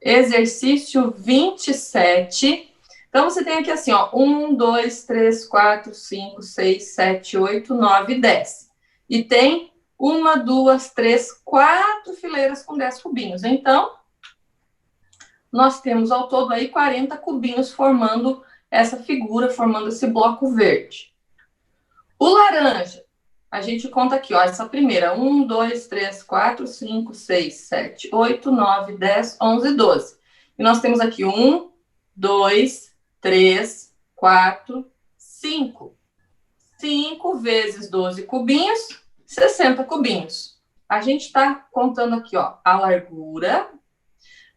Exercício 27. Então, você tem aqui assim, ó, 1, 2, 3, 4, 5, 6, 7, 8, 9, 10. E tem 1, 2, 3, 4 fileiras com 10 cubinhos. Então, nós temos ao todo aí 40 cubinhos formando essa figura, formando esse bloco verde. O laranja, a gente conta aqui, ó, essa primeira, 1, 2, 3, 4, 5, 6, 7, 8, 9, 10, 11, 12. E nós temos aqui 1, 2, 3, 4, 5. 5 vezes 12 cubinhos, 60 cubinhos. A gente está contando aqui, ó, a largura.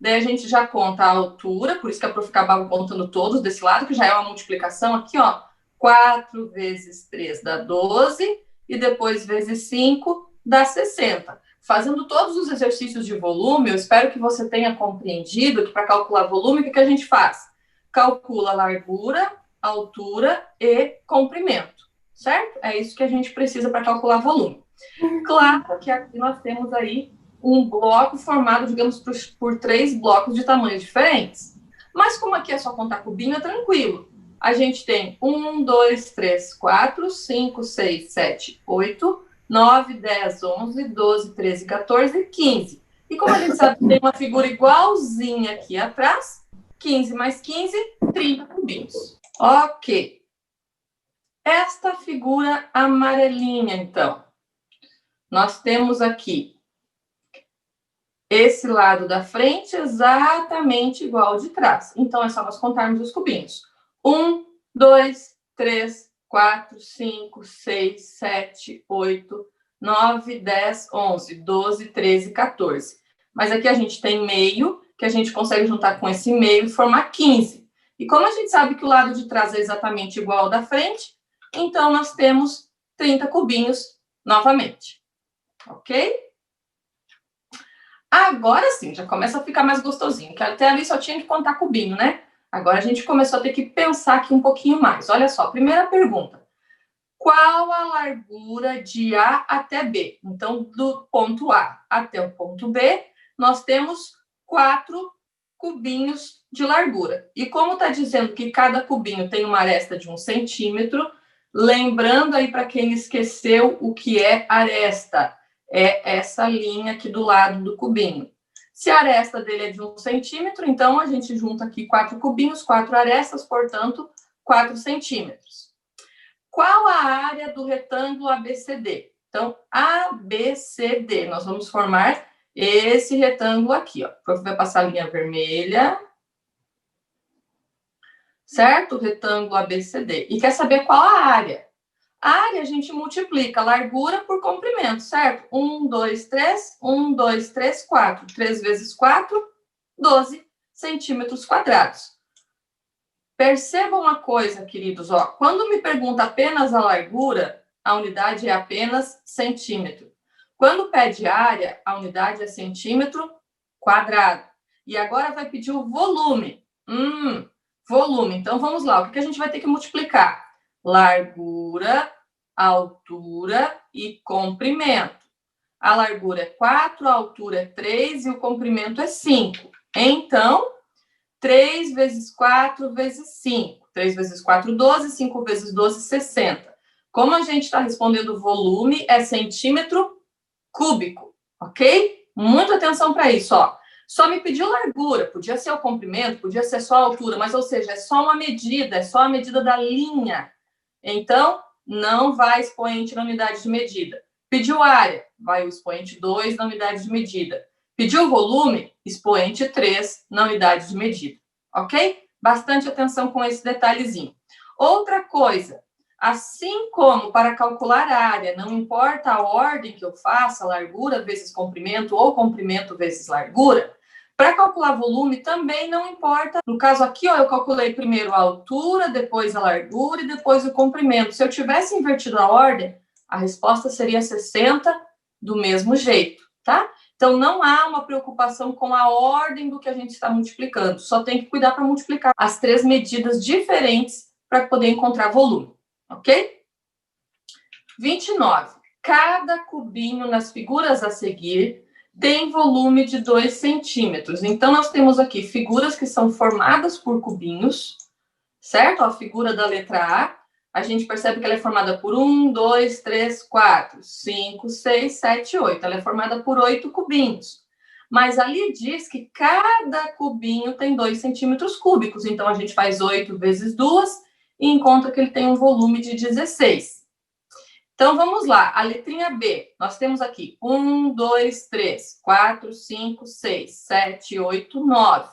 Daí a gente já conta a altura, por isso que a prof acabava contando todos desse lado, que já é uma multiplicação aqui, ó. 4 vezes 3 dá 12, e depois vezes 5 dá 60. Fazendo todos os exercícios de volume, eu espero que você tenha compreendido que para calcular volume, o que a gente faz? Calcula largura, altura e comprimento, certo? É isso que a gente precisa para calcular volume. Claro que aqui nós temos aí um bloco formado, digamos, por 3 blocos de tamanhos diferentes. Mas como aqui é só contar cubinho, é tranquilo. A gente tem 1, 2, 3, 4, 5, 6, 7, 8, 9, 10, 11, 12, 13, 14 e 15. E como a gente sabe que tem uma figura igualzinha aqui atrás, 15 mais 15, 30 cubinhos. Ok. Esta figura amarelinha, então. Nós temos aqui esse lado da frente exatamente igual ao de trás. Então, é só nós contarmos os cubinhos. 1, 2, 3, 4, 5, 6, 7, 8, 9, 10, 11, 12, 13, 14. Mas aqui a gente tem meio, que a gente consegue juntar com esse meio e formar 15. E como a gente sabe que o lado de trás é exatamente igual ao da frente, então nós temos 30 cubinhos novamente. Ok? Agora sim, já começa a ficar mais gostosinho, que até ali só tinha que contar cubinho, né? Agora a gente começou a ter que pensar aqui um pouquinho mais. Olha só, primeira pergunta. Qual a largura de A até B? Então, do ponto A até o ponto B, nós temos 4 cubinhos de largura. E como está dizendo que cada cubinho tem uma aresta de 1 centímetro, lembrando aí para quem esqueceu o que é aresta, é essa linha aqui do lado do cubinho. Se a aresta dele é de 1 centímetro, então a gente junta aqui 4 cubinhos, 4 arestas, portanto, 4 centímetros. Qual a área do retângulo ABCD? Então, ABCD, nós vamos formar esse retângulo aqui, ó. O prof vai passar a linha vermelha, certo? Retângulo ABCD. E quer saber qual a área? A área a gente multiplica largura por comprimento, certo? 1, 2, 3, 1, 2, 3, 4. 3 vezes 4, 12 centímetros quadrados. Percebam uma coisa, queridos, ó, quando me pergunta apenas a largura, a unidade é apenas centímetro. Quando pede área, a unidade é centímetro quadrado. E agora vai pedir o volume. Volume. Então, vamos lá. O que a gente vai ter que multiplicar? Largura, altura e comprimento. A largura é 4, a altura é 3 e o comprimento é 5. Então, 3 vezes 4 vezes 5. 3 vezes 4, 12. 5 vezes 12, 60. Como a gente está respondendo volume, é centímetro cúbico, ok? Muita atenção para isso, ó. Só me pediu largura, podia ser o comprimento, podia ser só a altura, mas, ou seja, é só uma medida, é só a medida da linha. Então, não vai expoente na unidade de medida. Pediu área, vai o expoente 2 na unidade de medida. Pediu volume, expoente 3 na unidade de medida, ok? Bastante atenção com esse detalhezinho. Outra coisa, assim como para calcular a área, não importa a ordem que eu faça, largura vezes comprimento ou comprimento vezes largura, para calcular volume também não importa. No caso aqui, ó, eu calculei primeiro a altura, depois a largura e depois o comprimento. Se eu tivesse invertido a ordem, a resposta seria 60 do mesmo jeito, tá? Então, não há uma preocupação com a ordem do que a gente está multiplicando. Só tem que cuidar para multiplicar as 3 medidas diferentes para poder encontrar volume, ok? 29. Cada cubinho nas figuras a seguir tem volume de 2 centímetros. Então, nós temos aqui figuras que são formadas por cubinhos, certo? A figura da letra A gente percebe que ela é formada por 1, 2, 3, 4, 5, 6, 7, 8. Ela é formada por 8 cubinhos. Mas ali diz que cada cubinho tem 2 centímetros cúbicos. Então, a gente faz 8 vezes 2 e encontra que ele tem um volume de 16. Então, vamos lá. A letrinha B. Nós temos aqui 1, 2, 3, 4, 5, 6, 7, 8, 9.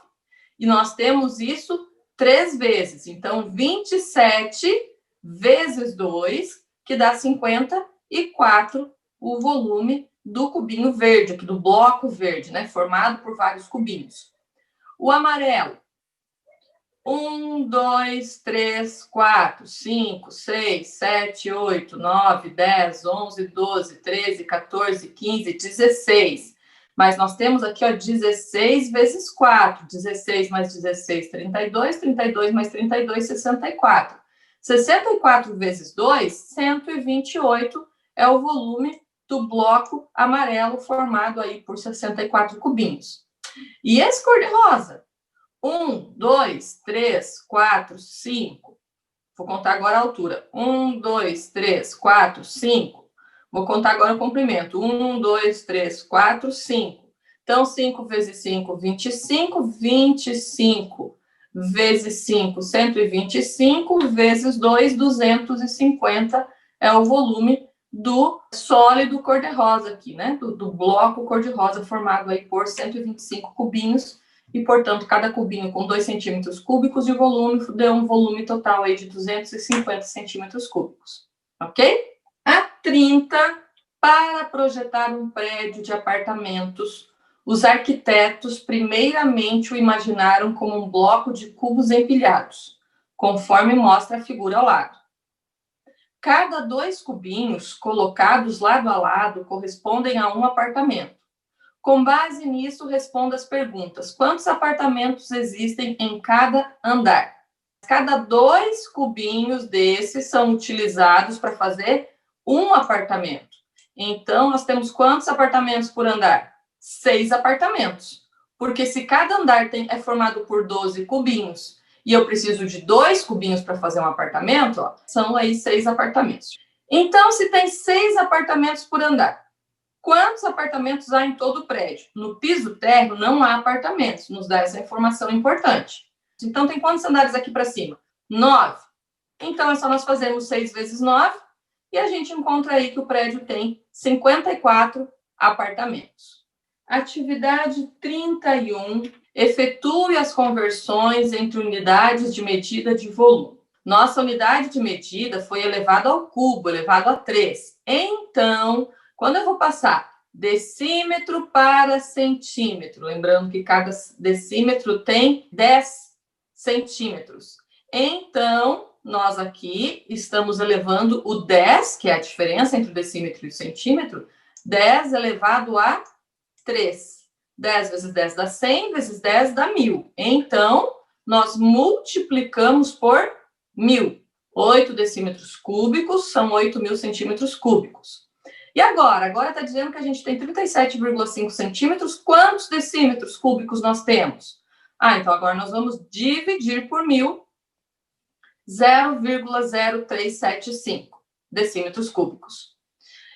E nós temos isso 3 vezes. Então, 27 vezes 2, que dá 54, o volume do cubinho verde, aqui do bloco verde, né? Formado por vários cubinhos. O amarelo. 1, 2, 3, 4, 5, 6, 7, 8, 9, 10, 11, 12, 13, 14, 15, 16. Mas nós temos aqui, ó, 16 vezes 4. 16 mais 16, 32. 32 mais 32, 64. 64 vezes 2, 128 é o volume do bloco amarelo formado aí por 64 cubinhos. E esse cor-de-rosa? 1, 2, 3, 4, 5. Vou contar agora a altura. 1, 2, 3, 4, 5. Vou contar agora o comprimento. 1, 2, 3, 4, 5. Então, 5 vezes 5, 25. 25 vezes 5, 125. Vezes 2, 250. É o volume do sólido cor-de-rosa aqui, né? Do bloco cor-de-rosa formado aí por 125 cubinhos. E, portanto, cada cubinho com 2 centímetros cúbicos de volume deu um volume total aí de 250 centímetros cúbicos. Ok? A 30, para projetar um prédio de apartamentos, os arquitetos primeiramente o imaginaram como um bloco de cubos empilhados, conforme mostra a figura ao lado. Cada 2 cubinhos colocados lado a lado correspondem a um apartamento. Com base nisso, responda as perguntas. Quantos apartamentos existem em cada andar? Cada 2 cubinhos desses são utilizados para fazer um apartamento. Então, nós temos quantos apartamentos por andar? 6 apartamentos. Porque se cada andar é formado por 12 cubinhos e eu preciso de 2 cubinhos para fazer um apartamento, ó, são aí 6 apartamentos. Então, se tem 6 apartamentos por andar, quantos apartamentos há em todo o prédio? No piso térreo não há apartamentos, nos dá essa informação importante. Então, tem quantos andares aqui para cima? 9. Então, é só nós fazermos 6 vezes 9 e a gente encontra aí que o prédio tem 54 apartamentos. Atividade 31. Efetue as conversões entre unidades de medida de volume. Nossa unidade de medida foi elevada ao cubo, elevado a 3. Então, quando eu vou passar decímetro para centímetro, lembrando que cada decímetro tem 10 centímetros. Então, nós aqui estamos elevando o 10, que é a diferença entre o decímetro e o centímetro, 10 elevado a 3. 10 vezes 10 dá 100, vezes 10 dá 1000. Então, nós multiplicamos por 1000. 8 decímetros cúbicos são 8.000 centímetros cúbicos. E agora? Agora está dizendo que a gente tem 37,5 centímetros. Quantos decímetros cúbicos nós temos? Então agora nós vamos dividir por 1000, 0,0375 decímetros cúbicos.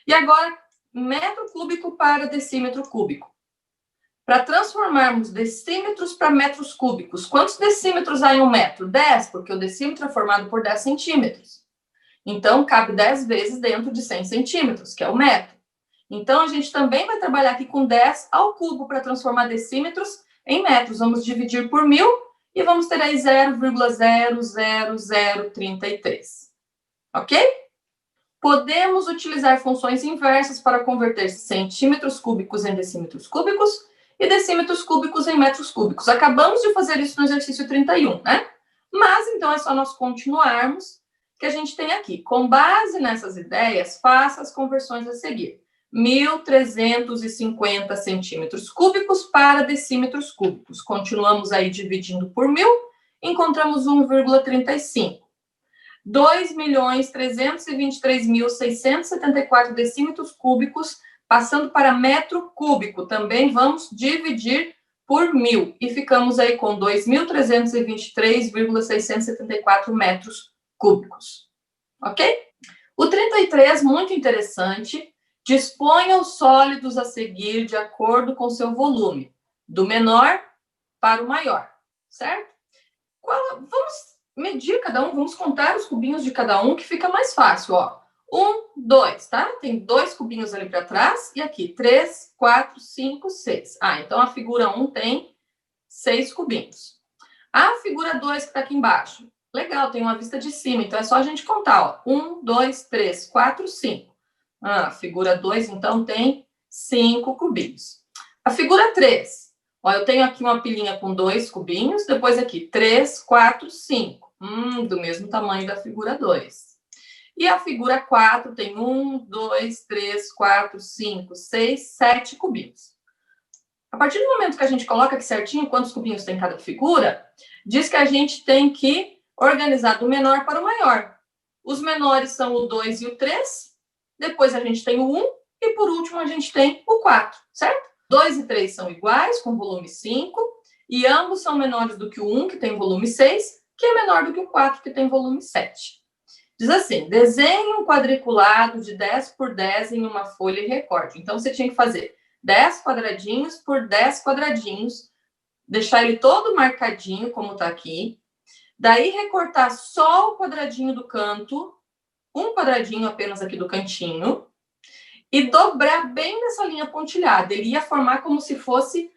E agora, metro cúbico para decímetro cúbico. Para transformarmos decímetros para metros cúbicos, quantos decímetros há em um metro? 10, porque o decímetro é formado por 10 centímetros. Então, cabe 10 vezes dentro de 100 centímetros, que é o metro. Então, a gente também vai trabalhar aqui com 10 ao cubo para transformar decímetros em metros. Vamos dividir por 1000 e vamos ter aí 0,00033. Ok? Podemos utilizar funções inversas para converter centímetros cúbicos em decímetros cúbicos e decímetros cúbicos em metros cúbicos. Acabamos de fazer isso no exercício 31, né? Mas, então, é só nós continuarmos que a gente tem aqui. Com base nessas ideias, faça as conversões a seguir. 1.350 centímetros cúbicos para decímetros cúbicos. Continuamos aí dividindo por 1000, encontramos 1,35. 2.323.674 decímetros cúbicos Passando para metro cúbico, também vamos dividir por 1.000. E ficamos aí com 2.323,674 metros cúbicos. Ok? O 33, muito interessante. Disponha os sólidos a seguir de acordo com seu volume, do menor para o maior, certo? Vamos medir cada um, vamos contar os cubinhos de cada um, que fica mais fácil, ó. 1, 2, tá? Tem 2 cubinhos ali para trás, e aqui 3, 4, 5, 6. Então a figura 1 tem 6 cubinhos. A figura 2 que está aqui embaixo, legal, tem uma vista de cima, então é só a gente contar, ó. 1, 2, 3, 4, 5. A figura 2, então, tem 5 cubinhos. A figura 3, ó, eu tenho aqui uma pilinha com 2 cubinhos, depois aqui 3, 4, 5. Do mesmo tamanho da figura 2. E a figura 4 tem 1, 2, 3, 4, 5, 6, 7 cubinhos. A partir do momento que a gente coloca aqui certinho quantos cubinhos tem cada figura, diz que a gente tem que organizar do menor para o maior. Os menores são o 2 e o 3, depois a gente tem o 1 e por último a gente tem o 4, certo? 2 e 3 são iguais, com volume 5, e ambos são menores do que o 1, que tem volume 6, que é menor do que o 4, que tem volume 7. Diz assim, desenhe um quadriculado de 10 por 10 em uma folha e recorte. Então, você tinha que fazer 10 quadradinhos por 10 quadradinhos, deixar ele todo marcadinho, como está aqui. Daí, recortar só o quadradinho do canto, um quadradinho apenas aqui do cantinho, e dobrar bem nessa linha pontilhada. Ele ia formar como se fosse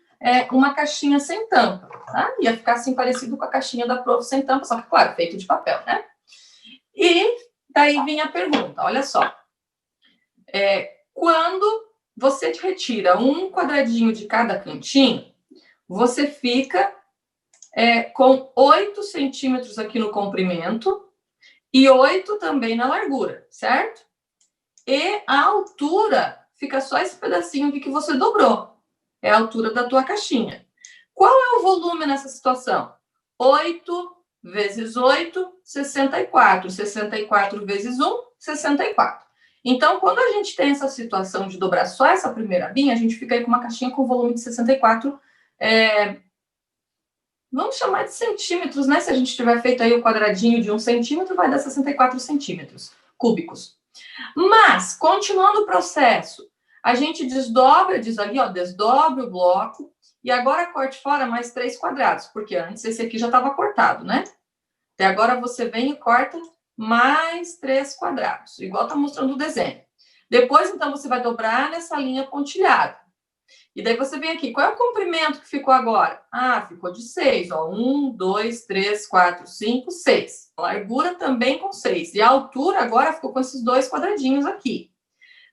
uma caixinha sem tampa, tá? Ia ficar assim parecido com a caixinha da Prof sem tampa, só que, claro, feito de papel, né? E daí vinha a pergunta, olha só. Quando você retira um quadradinho de cada cantinho, você fica com 8 centímetros aqui no comprimento e 8 também na largura, certo? E a altura fica só esse pedacinho aqui que você dobrou. É a altura da tua caixinha. Qual é o volume nessa situação? 8 vezes 8, 64. 64 vezes 1, 64. Então, quando a gente tem essa situação de dobrar só essa primeira linha, a gente fica aí com uma caixinha com volume de 64, vamos chamar de centímetros, né? Se a gente tiver feito aí o quadradinho de 1 centímetro, vai dar 64 centímetros cúbicos. Mas, continuando o processo, a gente desdobra, diz ali, ó, desdobre o bloco, e agora corte fora mais 3 quadrados, porque antes esse aqui já estava cortado, né? Até agora você vem e corta mais 3 quadrados, igual está mostrando o desenho. Depois, então, você vai dobrar nessa linha pontilhada. E daí você vem aqui, qual é o comprimento que ficou agora? Ficou de 6, ó. 1, 2, 3, 4, 5, 6. A largura também com 6. E a altura agora ficou com esses 2 quadradinhos aqui.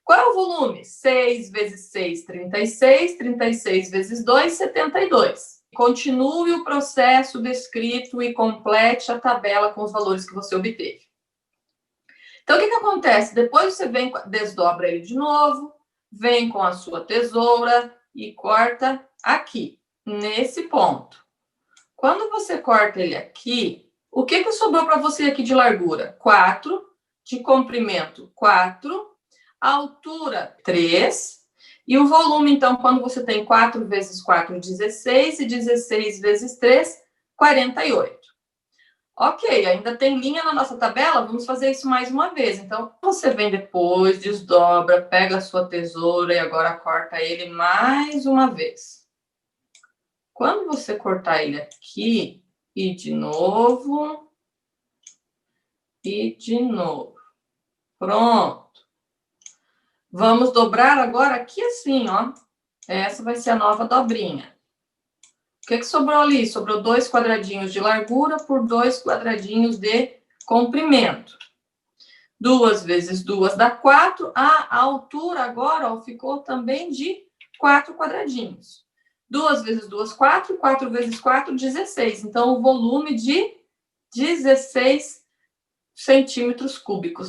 Qual é o volume? 6 vezes 6, 36. 36 vezes 2, 72. Continue o processo descrito e complete a tabela com os valores que você obteve. Então, o que acontece? Depois você vem, desdobra ele de novo, vem com a sua tesoura e corta aqui, nesse ponto. Quando você corta ele aqui, o que sobrou para você aqui de largura? 4, de comprimento 4, altura 3, e o volume, então, quando você tem 4 vezes 4, 16, e 16 vezes 3, 48. Ok, ainda tem linha na nossa tabela, vamos fazer isso mais uma vez. Então, você vem depois, desdobra, pega a sua tesoura e agora corta ele mais uma vez. Quando você cortar ele aqui, e de novo, pronto. Vamos dobrar agora aqui assim, ó. Essa vai ser a nova dobrinha. O que sobrou ali? Sobrou 2 quadradinhos de largura por 2 quadradinhos de comprimento. 2 vezes 2 dá 4. A altura agora, ó, ficou também de 4 quadradinhos. 2 vezes 2, 4. 4 vezes 4, 16. Então, o volume de 16 centímetros cúbicos.